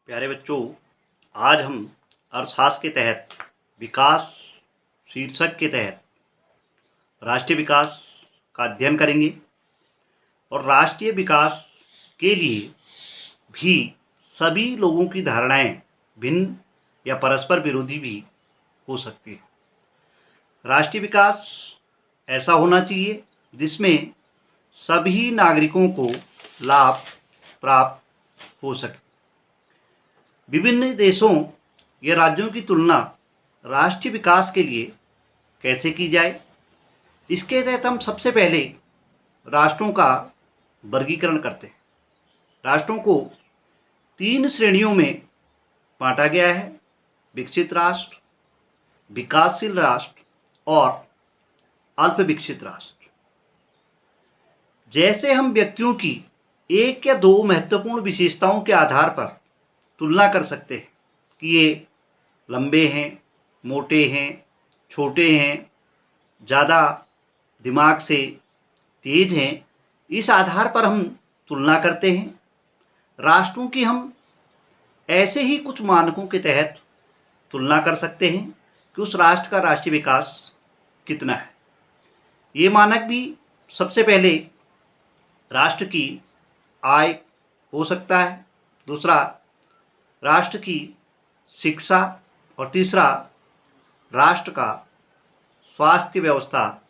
प्यारे बच्चों, आज हम अर्थशास्त्र के तहत विकास शीर्षक के तहत राष्ट्रीय विकास का अध्ययन करेंगे और राष्ट्रीय विकास के लिए भी सभी लोगों की धारणाएं भिन्न या परस्पर विरोधी भी हो सकती है। राष्ट्रीय विकास ऐसा होना चाहिए जिसमें सभी नागरिकों को लाभ प्राप्त हो सके। विभिन्न देशों या राज्यों की तुलना राष्ट्रीय विकास के लिए कैसे की जाए, इसके तहत हम सबसे पहले राष्ट्रों का वर्गीकरण करते हैं। राष्ट्रों को 3 श्रेणियों में बांटा गया है: विकसित राष्ट्र, विकासशील राष्ट्र और अल्प विकसित राष्ट्र। जैसे हम व्यक्तियों की 1 या 2 महत्वपूर्ण विशेषताओं के आधार पर तुलना कर सकते हैं कि ये लंबे हैं, मोटे हैं, छोटे हैं, ज़्यादा दिमाग से तेज हैं, इस आधार पर हम तुलना करते हैं। राष्ट्रों की हम ऐसे ही कुछ मानकों के तहत तुलना कर सकते हैं कि उस राष्ट्र का राष्ट्रीय विकास कितना है। ये मानक भी सबसे पहले राष्ट्र की आय हो सकता है, दूसरा राष्ट्र की शिक्षा और तीसरा राष्ट्र का स्वास्थ्य व्यवस्था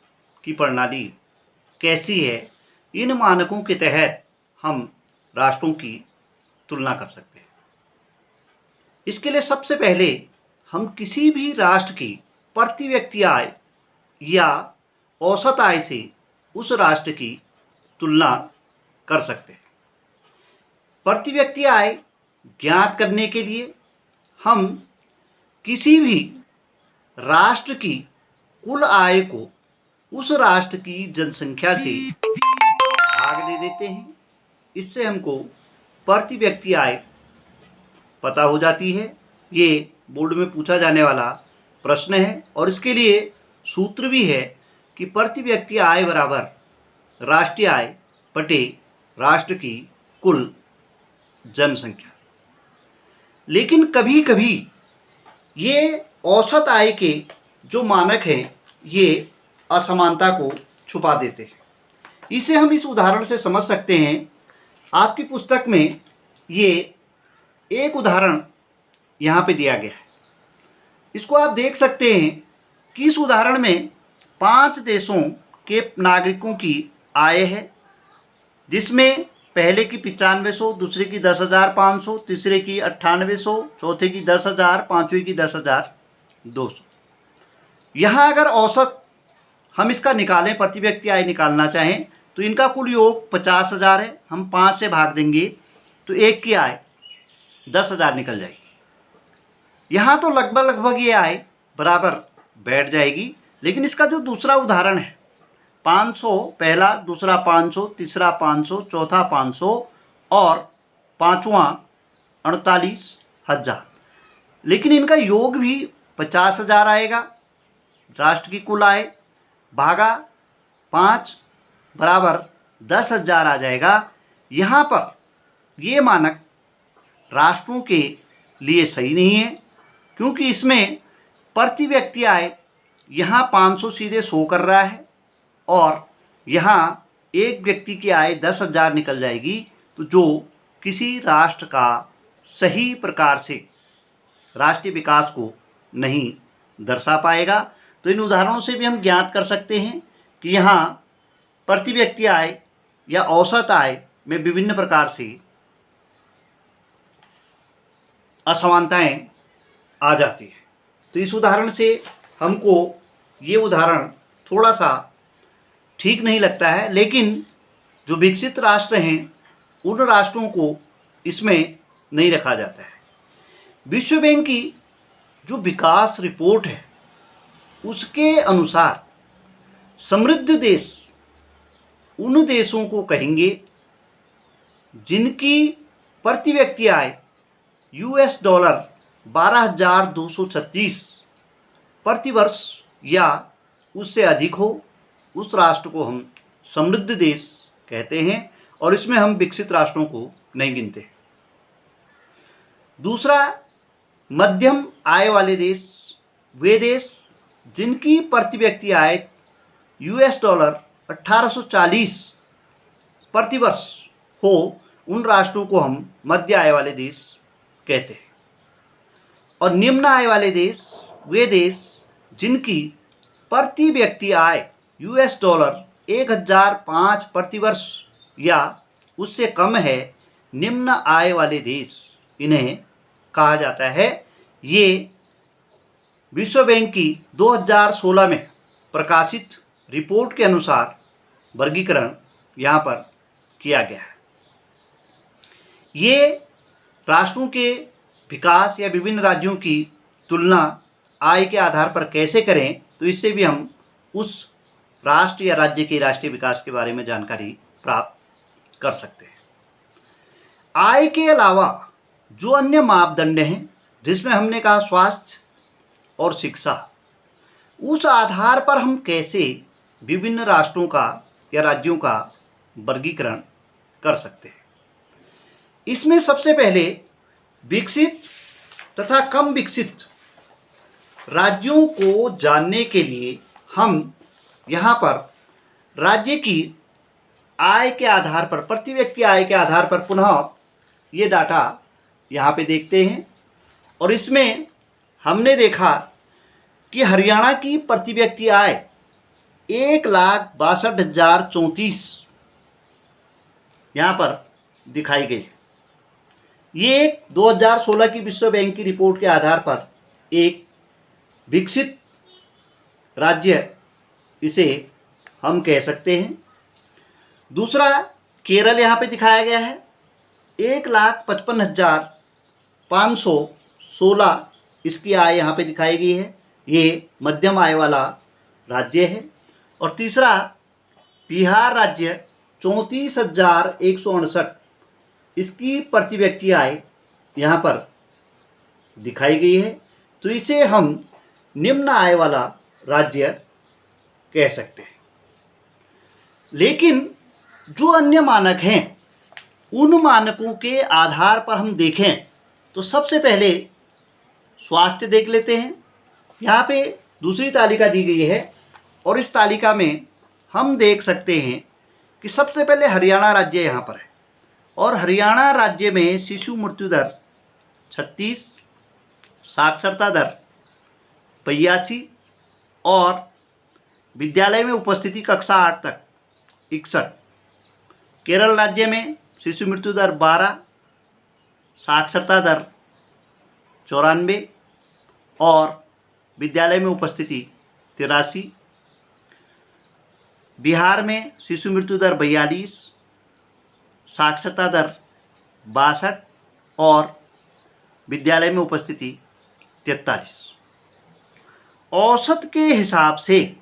की प्रणाली कैसी है। इन मानकों के तहत हम राष्ट्रों की तुलना कर सकते हैं। इसके लिए सबसे पहले हम किसी भी राष्ट्र की प्रति व्यक्ति आय या औसत आय से उस राष्ट्र की तुलना कर सकते हैं। प्रति व्यक्ति आय ज्ञात करने के लिए हम किसी भी राष्ट्र की कुल आय को उस राष्ट्र की जनसंख्या से भाग दे देते हैं। इससे हमको प्रति व्यक्ति आय पता हो जाती है। ये बोर्ड में पूछा जाने वाला प्रश्न है और इसके लिए सूत्र भी है कि प्रति व्यक्ति आय बराबर राष्ट्रीय आय बटे राष्ट्र की कुल जनसंख्या। लेकिन कभी कभी ये औसत आय के जो मानक हैं ये असमानता को छुपा देते हैं। इसे हम इस उदाहरण से समझ सकते हैं। आपकी पुस्तक में ये एक उदाहरण यहाँ पे दिया गया है। इसको आप देख सकते हैं कि इस उदाहरण में 5 देशों के नागरिकों की आय है, जिसमें पहले की 9500, दूसरे की 10,500, तीसरे की 9800, चौथे की 10,000, पाँचवीं की 10,200। यहाँ अगर औसत हम इसका निकालें, प्रति व्यक्ति आय निकालना चाहें तो इनका कुल योग 50,000 है। हम 5 से भाग देंगे तो एक की आय 10,000 निकल जाएगी। यहाँ तो लगभग ये आय बराबर बैठ जाएगी। लेकिन इसका जो दूसरा उदाहरण है 500, पहला, दूसरा 500, तीसरा 500, चौथा 500 और पाँचवा 48,000, लेकिन इनका योग भी 50,000 आएगा। राष्ट्र की कुल आय भागा 5 बराबर 10,000 आ जाएगा। यहाँ पर ये मानक राष्ट्रों के लिए सही नहीं है, क्योंकि इसमें प्रति व्यक्ति आय यहाँ 500 सीधे शो कर रहा है और यहाँ एक व्यक्ति की आय 10,000 निकल जाएगी, तो जो किसी राष्ट्र का सही प्रकार से राष्ट्रीय विकास को नहीं दर्शा पाएगा। तो इन उदाहरणों से भी हम ज्ञात कर सकते हैं कि यहाँ प्रति व्यक्ति आय या औसत आय में विभिन्न प्रकार से असमानताएं आ जाती है। तो इस उदाहरण से हमको ये उदाहरण थोड़ा सा ठीक नहीं लगता है, लेकिन जो विकसित राष्ट्र हैं उन राष्ट्रों को इसमें नहीं रखा जाता है। विश्व बैंक की जो विकास रिपोर्ट है उसके अनुसार समृद्ध देश उन देशों को कहेंगे जिनकी प्रति व्यक्ति आय $12,236 प्रति वर्ष या उससे अधिक हो। उस राष्ट्र को हम समृद्ध देश कहते हैं और इसमें हम विकसित राष्ट्रों को नहीं गिनते। दूसरा, मध्यम आय वाले देश, वे देश जिनकी प्रति व्यक्ति आय $1840 प्रति वर्ष हो, उन राष्ट्रों को हम मध्य आय वाले देश कहते हैं। और निम्न आय वाले देश, वे देश जिनकी प्रति व्यक्ति आय $1005 प्रति वर्ष या उससे कम है, निम्न आय वाले देश इन्हें कहा जाता है। ये विश्व बैंक की 2016 में प्रकाशित रिपोर्ट के अनुसार वर्गीकरण यहाँ पर किया गया है। ये राष्ट्रों के विकास या विभिन्न राज्यों की तुलना आय के आधार पर कैसे करें, तो इससे भी हम उस राष्ट्र या राज्य के राष्ट्रीय विकास के बारे में जानकारी प्राप्त कर सकते हैं। आय के अलावा जो अन्य मापदंड हैं, जिसमें हमने कहा स्वास्थ्य और शिक्षा, उस आधार पर हम कैसे विभिन्न राष्ट्रों का या राज्यों का वर्गीकरण कर सकते हैं। इसमें सबसे पहले विकसित तथा कम विकसित राज्यों को जानने के लिए हम यहाँ पर राज्य की आय के आधार पर, प्रति व्यक्ति आय के आधार पर पुनः ये डाटा यहाँ पे देखते हैं। और इसमें हमने देखा कि हरियाणा की प्रति व्यक्ति आय 1,62,034 यहाँ पर दिखाई गई। ये 2016 की विश्व बैंक की रिपोर्ट के आधार पर एक विकसित राज्य इसे हम कह सकते हैं। दूसरा, केरल यहाँ पे दिखाया गया है, 1,55,516 इसकी आय यहाँ पे दिखाई गई है। ये मध्यम आय वाला राज्य है। और तीसरा, बिहार राज्य 34,168 इसकी प्रति व्यक्ति आय यहाँ पर दिखाई गई है। तो इसे हम निम्न आय वाला राज्य कह सकते हैं। लेकिन जो अन्य मानक हैं, उन मानकों के आधार पर हम देखें तो सबसे पहले स्वास्थ्य देख लेते हैं। यहाँ पे दूसरी तालिका दी गई है और इस तालिका में हम देख सकते हैं कि सबसे पहले हरियाणा राज्य यहाँ पर है। और हरियाणा राज्य में शिशु मृत्यु दर 36, साक्षरता दर 82 और विद्यालय में उपस्थिति कक्षा 8 तक 61। केरल राज्य में शिशु मृत्यु दर 12, साक्षरता दर 94 और विद्यालय में उपस्थिति 83। बिहार में शिशु मृत्यु दर 42, साक्षरता दर 62 और विद्यालय में उपस्थिति 43। औसत के हिसाब से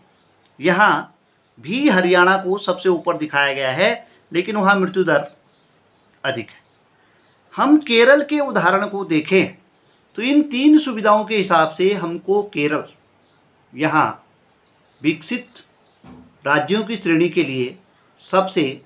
यहाँ भी हरियाणा को सबसे ऊपर दिखाया गया है, लेकिन वहाँ मृत्यु दर अधिक है। हम केरल के उदाहरण को देखें तो इन तीन सुविधाओं के हिसाब से हमको केरल यहाँ विकसित राज्यों की श्रेणी के लिए सबसे